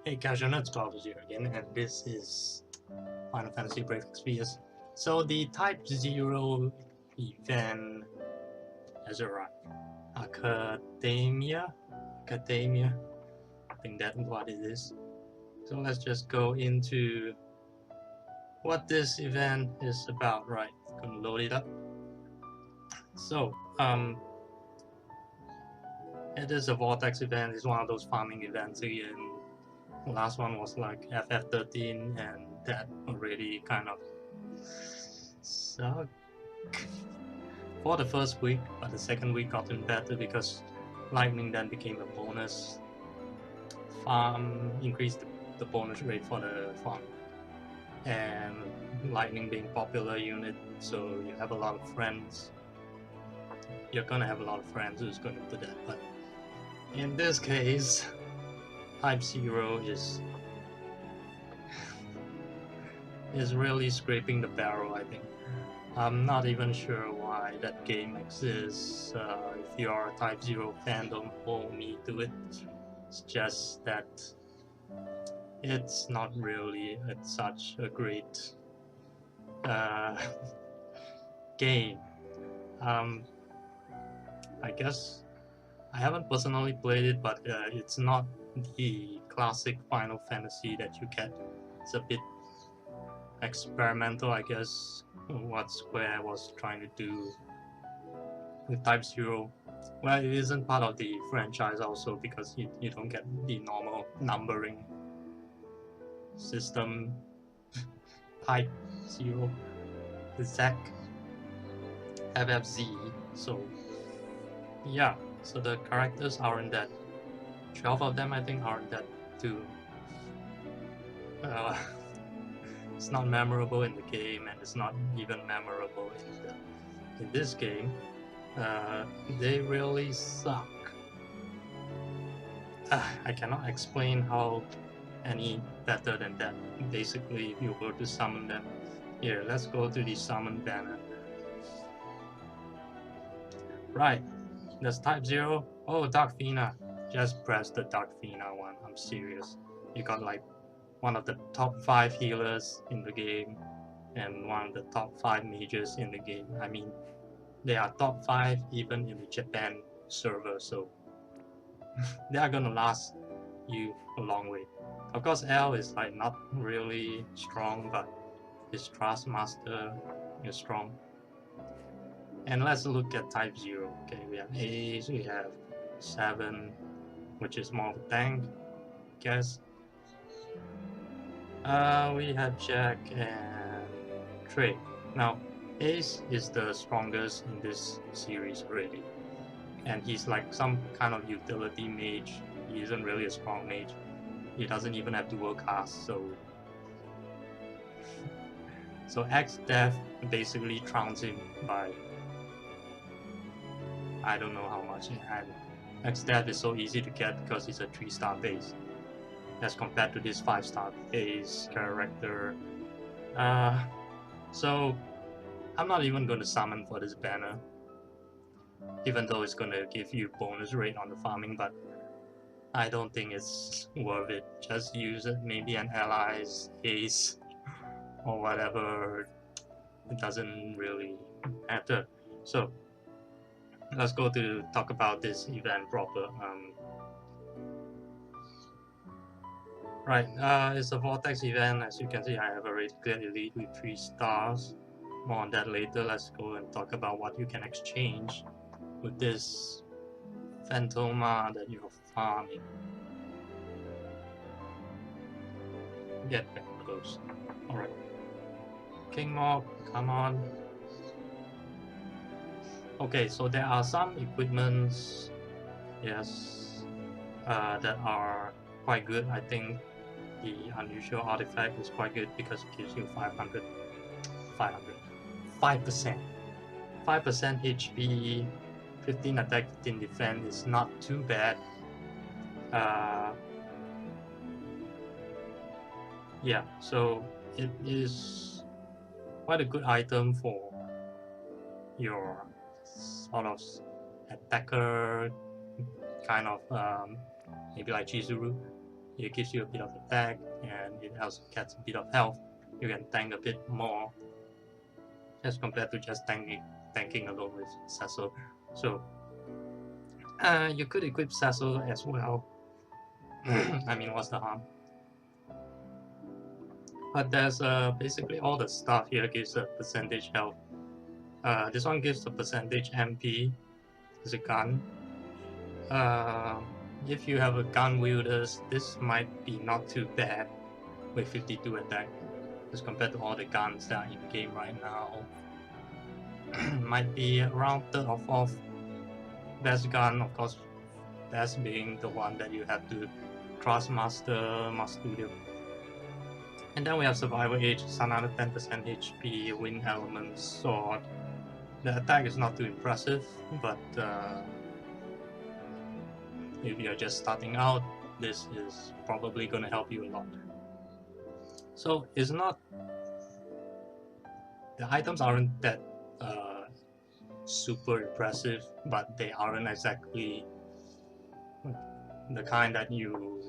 Hey KayJay, it's Cloudos here again, and this is Final Fantasy Brave Exvius. So the Type-0 event has arrived. Akademeia? I think that's what it is. So let's just go into what this event is about, right? Gonna load it up. So, it is a Vortex event. It's one of those farming events again. The last one was like FF13, and that already kind of sucked for the first week, but the second week gotten better because lightning then became a bonus farm, increased the bonus rate for the farm, and lightning being popular unit, so you have a lot of friends. You're gonna have a lot of friends who's gonna do that, but in this case, Type-0 is really scraping the barrel, I think. I'm not even sure why that game exists. If you are a Type-0 fan, don't hold me to it. It's just that it's not really such a great game. I guess I haven't personally played it, but it's not the classic Final Fantasy that you get. It's a bit experimental, I guess, what Square was trying to do with Type-0. Well, it isn't part of the franchise also because you don't get the normal numbering system. Type-0, Zack, FFZ, so yeah, so the characters aren't that. 12 of them I think aren't that too. It's not memorable in the game, and it's not even memorable in this game. They really suck. I cannot explain how any better than that. Basically, if you were to summon them. Here, let's go to the summon banner. Right, there's Type-0. Oh, Dark Fina. Just press the Dark Fina one. I'm serious. You got like one of the top 5 healers in the game and one of the top 5 mages in the game. I mean, they are top 5 even in the Japan server, so they are gonna last you a long way. Of course, L is like not really strong, but his Trust Master is strong. And let's look at Type-0. Okay, we have Ace, we have 7, which is more of a tank, I guess. We have Jack and Trey. Now, Ace is the strongest in this series already, and he's like some kind of utility mage. He isn't really a strong mage. He doesn't even have dual cast, so X-Death basically trounced him by I don't know how much. And X-Death is so easy to get because it's a 3-star base as compared to this 5-star base character. So I'm not even going to summon for this banner, even though it's going to give you bonus rate on the farming, but I don't think it's worth it. Just use it, maybe an ally's Ace or whatever. It doesn't really matter. So let's go to talk about this event proper. Right, it's a Vortex event. As you can see, I have already cleared Elite with 3 stars. More on that later. Let's go and talk about what you can exchange with this Phantoma that you're farming. Get back close. Alright. King Mob, come on. Okay, so there are some equipments, yes, that are quite good. I think the unusual artifact is quite good because it gives you 5% 5% HP, 15 attack, 15 defense is not too bad. Yeah, so it is quite a good item for your sort of attacker kind of maybe like Chizuru. It gives you a bit of attack, and it also gets a bit of health. You can tank a bit more as compared to just tanking alone with Cecil. So you could equip Cecil as well. I mean, what's the harm? But there's basically all the stuff here gives a percentage health. This one gives a percentage MP. It's a gun. If you have a gun wielders, this might be not too bad with 52 attack as compared to all the guns that are in game right now. Might be around 3rd or 4th best gun, of course, best being the one that you have to trust Master Studio. And then we have Survival Age, it's another 10% HP, Wind Element Sword. The attack is not too impressive, but if you're just starting out, this is probably going to help you a lot. So it's not, the items aren't that super impressive, but they aren't exactly the kind that you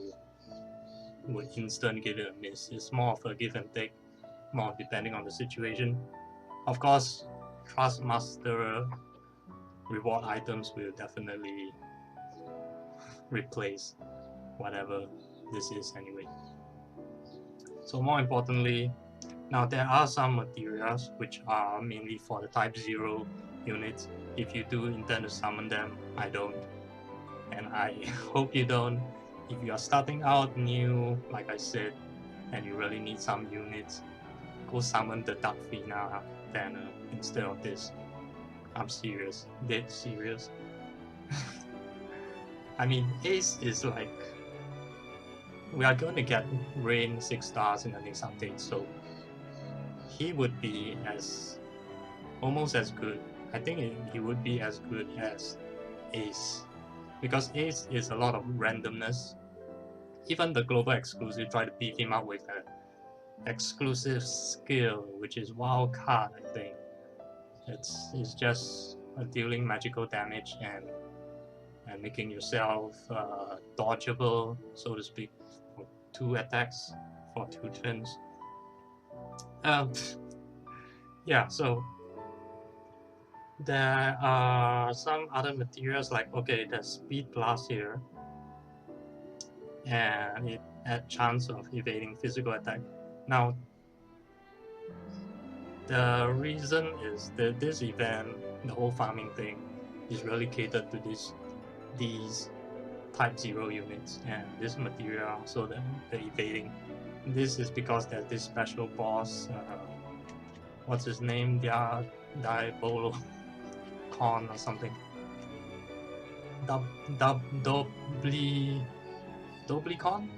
would instant give it a miss. It's more of a give and take, more depending on the situation. Of course, Trust Master reward items will definitely replace whatever this is anyway. So more importantly, now there are some materials which are mainly for the Type-0 units. If you do intend to summon them, I don't, and I hope you don't. If you are starting out new, like I said, and you really need some units, go summon the Doublicorn banner instead of this. I'm serious, dead serious. I mean, Ace is like, we are going to get Rain 6 stars in the next update, so he would be almost as good. I think he would be as good as Ace, because Ace is a lot of randomness. Even the global exclusive try to beat him up with an exclusive skill, which is wild card. I think it's just dealing magical damage and making yourself dodgeable, so to speak, for 2 attacks for 2 turns. Yeah, so there are some other materials like, okay, there's Speed Blast here, and it adds chance of evading physical attack. Now, the reason is that this event, the whole farming thing, is really catered to these Type-0 units and this material, so the evading. This is because there's this special boss, what's his name, Doulicon or something. Doublicon?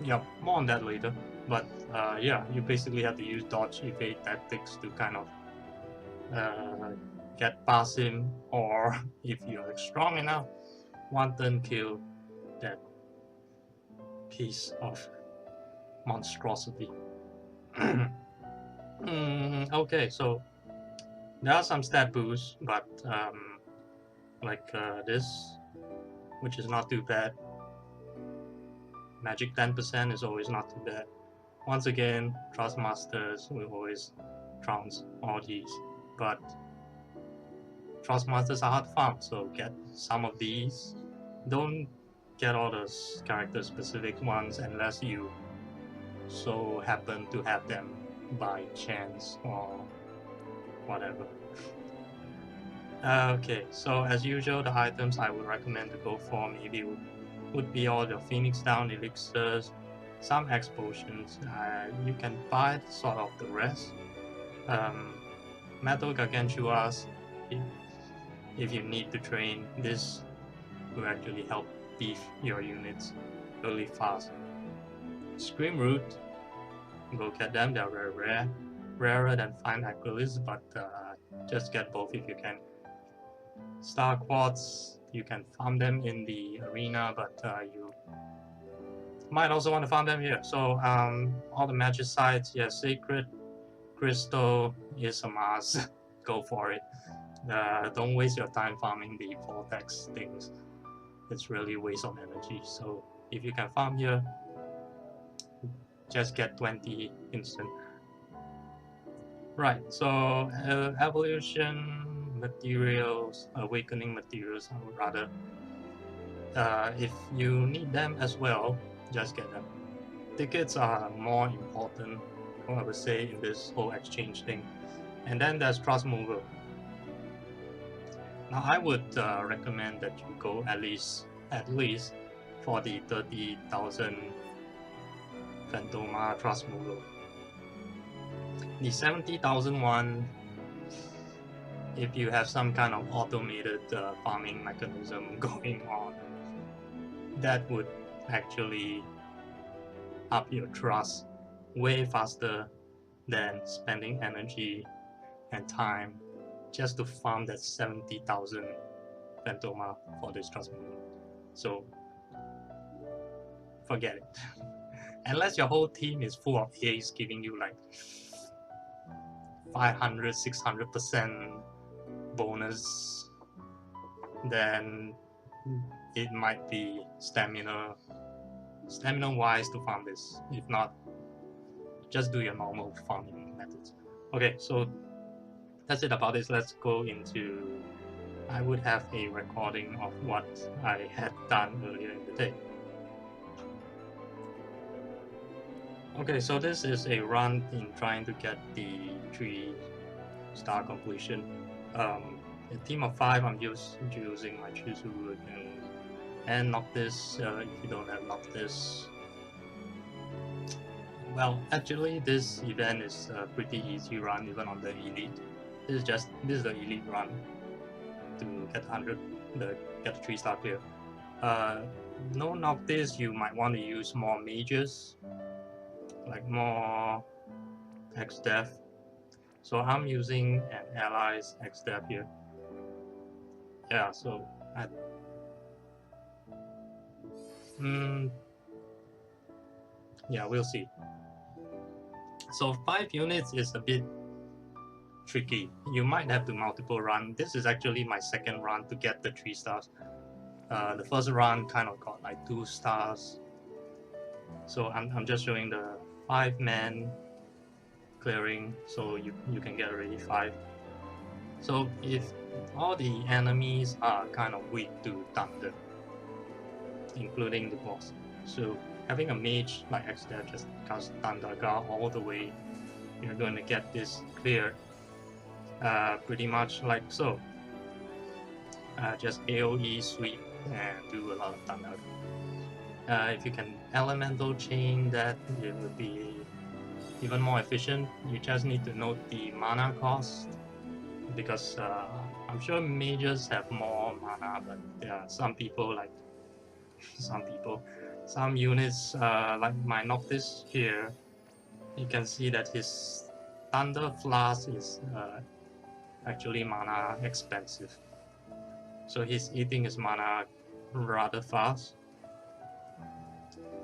Yeah, more on that later. But yeah, you basically have to use dodge evade tactics to kind of get past him, or if you're strong enough, one turn kill that piece of monstrosity. Okay, so there are some stat boosts, but like this, which is not too bad. Magic 10% is always not too bad. Once again, Trust Masters will always trounce all these, but Trust Masters are hard to farm, so get some of these. Don't get all those character specific ones unless you so happen to have them by chance or whatever. Okay, so as usual, the items I would recommend to go for maybe would be all the Phoenix Down elixirs, some X potions. You can buy sort of the rest. Metal Gargantuas, if you need to train, this will actually help beef your units really fast. Scream Root, go get them, they're very rare. Rarer than Fine Aquilus, but just get both if you can. Star Quartz, you can farm them in the arena, but you might also want to farm them here. So all the magic sites, yeah, Sacred Crystal is a must. Go for it. Don't waste your time farming the Vortex things. it's really a waste of energy. So if you can farm here, just get 20 instant. Right, so evolution materials, awakening materials, I would rather, if you need them as well, just get them. Tickets are more important, I would say, in this whole exchange thing. And then there's Trust Mover. Now I would recommend that you go at least for the 30,000 Phantoma Trust Mover. The 70,000 one, if you have some kind of automated farming mechanism going on, that would actually up your trust way faster than spending energy and time just to farm that 70,000 Phantoma for this trust mover. So forget it. Unless your whole team is full of A's giving you like 500, 600% bonus, then it might be stamina wise to farm this. If not, just do your normal farming methods. Okay, so that's it about this. Let's go into, I would have a recording of what I had done earlier in the day. Okay, so this is a run in trying to get the 3-star completion. A team of 5, I'm using my Chizu and Noctis. If you don't have Noctis, well, actually this event is a pretty easy run even on the elite. This is the elite run to get 100, get the 3-star clear. No Noctis, you might want to use more mages, like more X-Dev. So I'm using an allies X-Dev here. Yeah, so yeah, we'll see. So 5 units is a bit tricky. You might have to multiple run. This is actually my second run to get the 3 stars. The first run kind of got like 2 stars. So I'm just showing the 5-man clearing, so you can get already 5. So if all the enemies are kind of weak to thunder, including the boss, so having a mage like X-Dev just cast Thunder Guard all the way, you're going to get this clear pretty much like so. Just AoE sweep and do a lot of thunder. If you can elemental chain that, it would be even more efficient. You just need to note the mana cost, because I'm sure mages have more mana, but there are some people like some units like my Noctis here, you can see that his Thunder Flask is actually mana expensive, so he's eating his mana rather fast.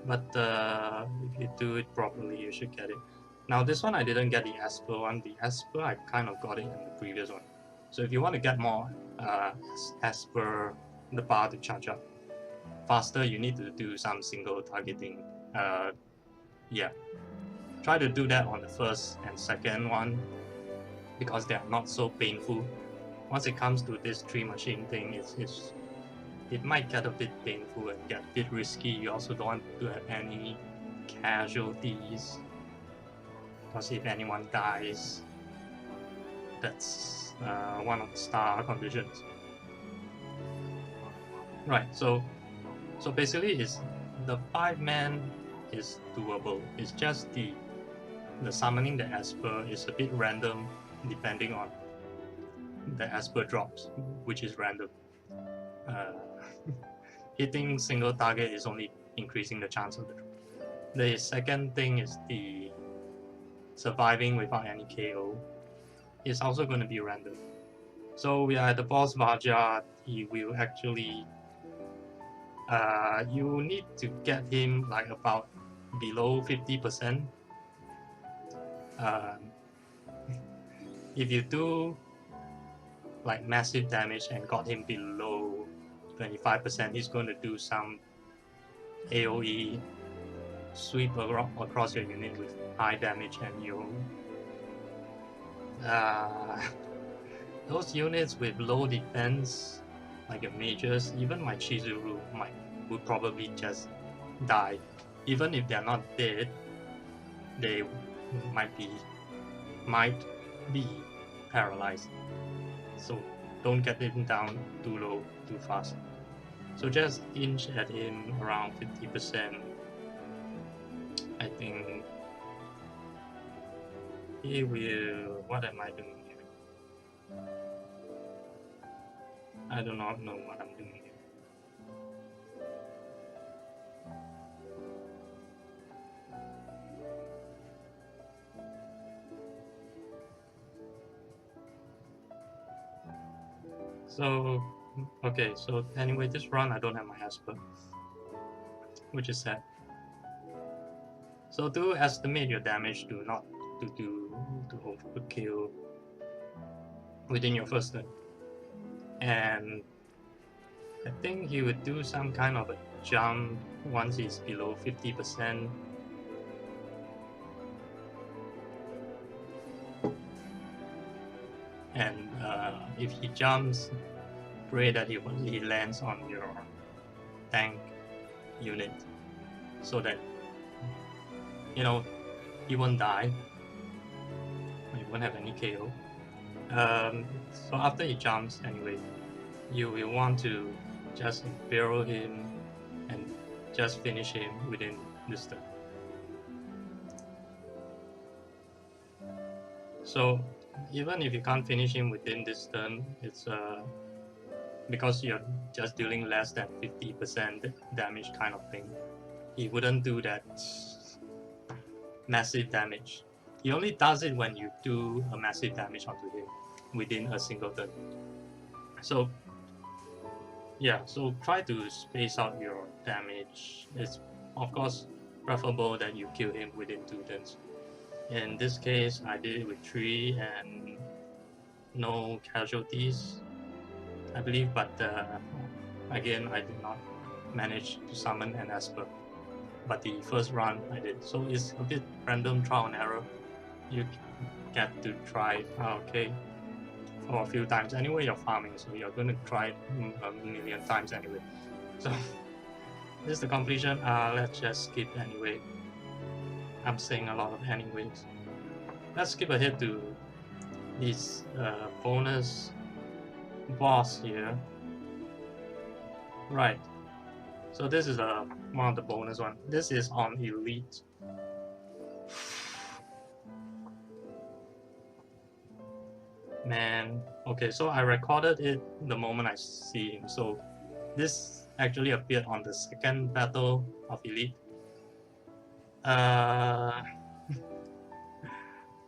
But if you do it properly, you should get it. Now this one I didn't get the Esper one. The Esper I kind of got it in the previous one. So if you want to get more Esper, the bar to charge up faster, you need to do some single targeting. Yeah, try to do that on the first and second one, because they are not so painful. Once it comes to this 3 machine thing, it might get a bit painful and get a bit risky. You also don't want to have any casualties, because if anyone dies, that's one of the star conditions. Right, so basically is the 5-man is doable. It's just the summoning the Esper is a bit random depending on the Esper drops, which is random. Hitting single target is only increasing the chance of the drop. The second thing is the surviving without any KO. It's also going to be random. So we are at the boss Vaja. He will actually you need to get him like about below 50%. If you do like massive damage and got him below 25%, he's going to do some AoE sweep across your unit with high damage, and you those units with low defense, like your mages, even my Chizuru would probably just die. Even if they're not dead, they might be paralyzed. So don't get him down too low too fast. So just inch at him around 50%. I think he will. What am I doing here? I do not know what I'm doing here. So, okay, so anyway, this run I don't have my Esper, which is sad. So do estimate your damage, do not to overkill within your first turn. And I think he would do some kind of a jump once he's below 50%. And if he jumps, pray that he lands on your tank unit, so that he won't die. He won't have any KO. So after he jumps, anyway, you will want to just barrel him and just finish him within this turn. So even if you can't finish him within this turn, it's because you're just dealing less than 50% damage kind of thing. He wouldn't do that massive damage. He only does it when you do a massive damage onto him within a single turn. So yeah, so try to space out your damage. It's of course preferable that you kill him within 2 turns. In this case, I did it with 3 and no casualties, I believe, but again, I did not manage to summon an Esper. But the first run I did, so it's a bit random trial and error. You get to try for a few times. Anyway, you're farming, so you're going to try it a million times anyway. So this is the completion. Let's just skip anyway. I'm saying a lot of anyways. Let's skip ahead to this bonus boss here. Right. So this is one of the bonus one. This is on Elite. Man, okay, so I recorded it the moment I see him. So this actually appeared on the second battle of Elite.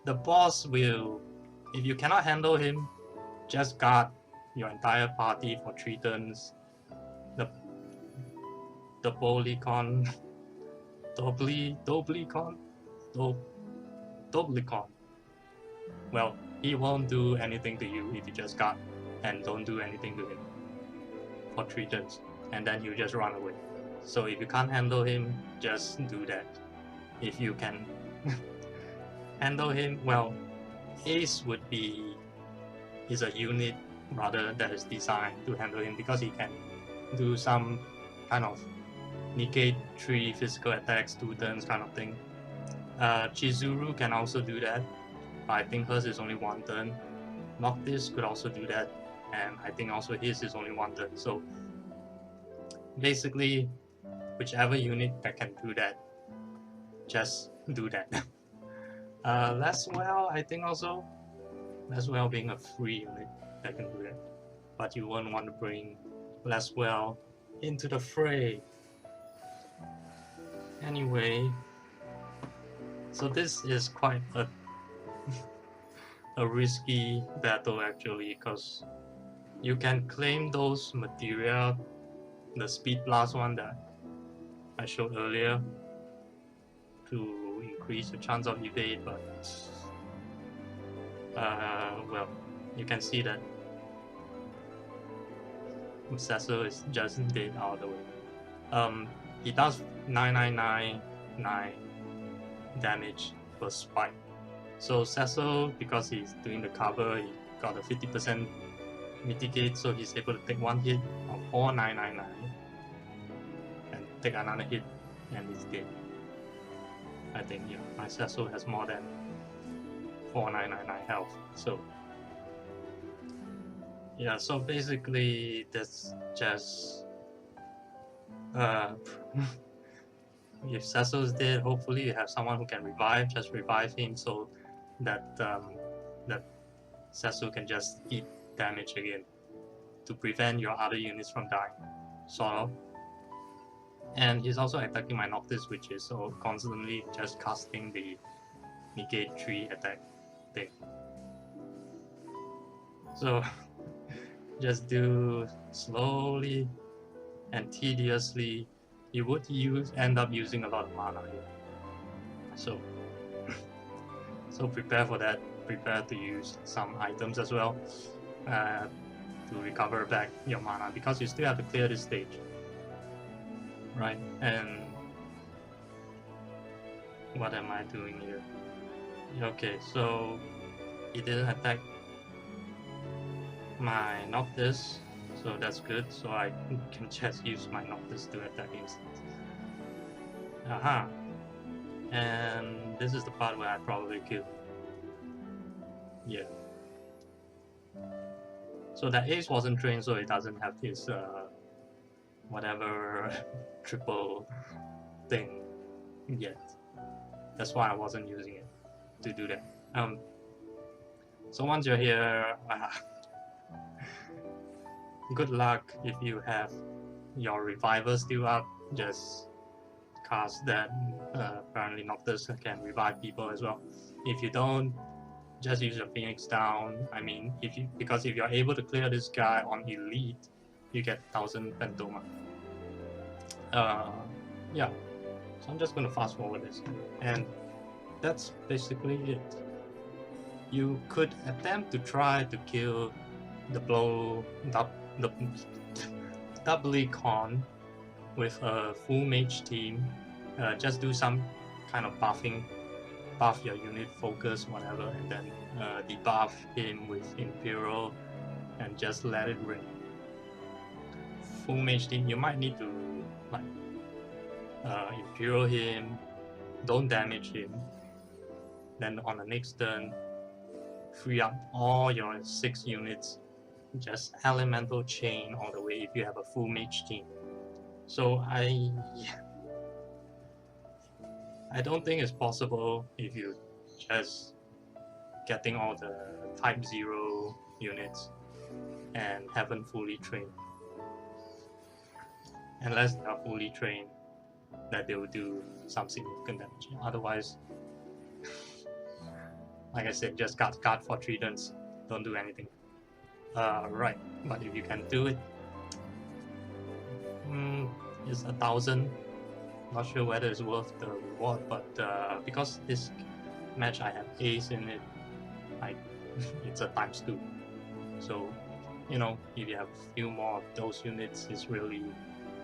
The boss will, if you cannot handle him, just guard your entire party for 3 turns. The Doublicorn, Doublicorn. Well, he won't do anything to you if you just guard and don't do anything to him for 3 turns, and then you just run away. So if you can't handle him, just do that. If you can handle him, well, Ace is a unit rather that is designed to handle him, because he can do some kind of negate 3 physical attacks 2 turns kind of thing. Chizuru can also do that, but I think hers is only 1 turn. Noctis could also do that, and I think also his is only 1 turn. So basically, whichever unit that can do that, just do that. Laswell, I think also. Laswell being a free unit that can do that, but you won't want to bring Laswell into the fray. Anyway, so this is quite a risky battle actually, because you can claim those materia, the speed blast one that I showed earlier, to increase the chance of evade, but well, you can see that Cecil is just dead all the way. He does 9999 damage per spike. So Cecil, because he's doing the cover, he got a 50% mitigate, so he's able to take one hit of 4999 and take another hit, and he's dead. I think, yeah, my Cecil has more than 4999 health. So yeah, so basically that's just if Cecil is dead, hopefully you have someone who can revive, just revive him so that that Cecil can just eat damage again to prevent your other units from dying, sort of. And he's also attacking my Noctis, which is so constantly just casting the negate 3 attack thing. So just do slowly and tediously. You would end up using a lot of mana here. So prepare for that. Prepare to use some items as well to recover back your mana, because you still have to clear this stage, right? And what am I doing here? Okay, so he didn't attack my Noctis, so that's good. So I can just use my Noctis to attack instead. Aha! And this is the part where I probably kill. Yeah. So that Ace wasn't trained, so it doesn't have this whatever triple thing yet. That's why I wasn't using it to do that. So once you're here, good luck. If you have your Reviver still up, just cast that. Apparently Noctis can revive people as well. If you don't, just use your Phoenix down. I mean, because if you're able to clear this guy on Elite, you get 1000 Pentoma. Yeah. So I'm just gonna fast forward this, and that's basically it. You could attempt to try to kill the Doublicon with a full mage team. Just do some kind of buffing, buff your unit, focus, whatever, and then debuff him with Imperial and just let it ring. Full mage team, you might need to like Imperial him, don't damage him, then on the next turn free up all your 6 units, just elemental chain all the way if you have a full mage team. So I don't think it's possible if you just getting all the Type-0 units and haven't fully trained. Unless they are fully trained, that they will do some significant damage. Otherwise, like I said, just guard for 3 turns, don't do anything. Right, but if you can do it, it's 1000. Not sure whether it's worth the reward, but because this match I have Ace in it, it's a ×2. So, you know, if you have a few more of those units, it's really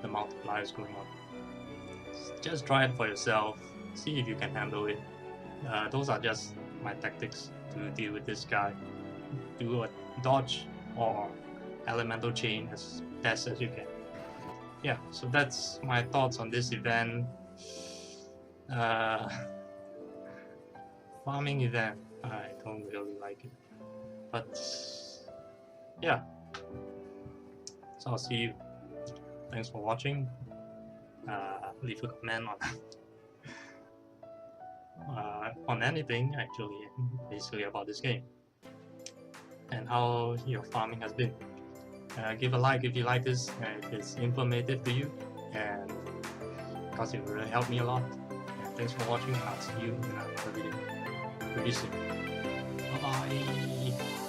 the multipliers going on. Just try it for yourself, see if you can handle it. Those are just my tactics to deal with this guy. Do a dodge or elemental chain as best as you can. Yeah, so that's my thoughts on this event. Farming event, I don't really like it, but yeah. So I'll see you. Thanks for watching. Leave a comment on anything actually, basically about this game and how your farming has been. Give a like if you like this, if it's informative to you, and because it will really help me a lot. And thanks for watching. I'll see you in another video pretty soon. Bye bye.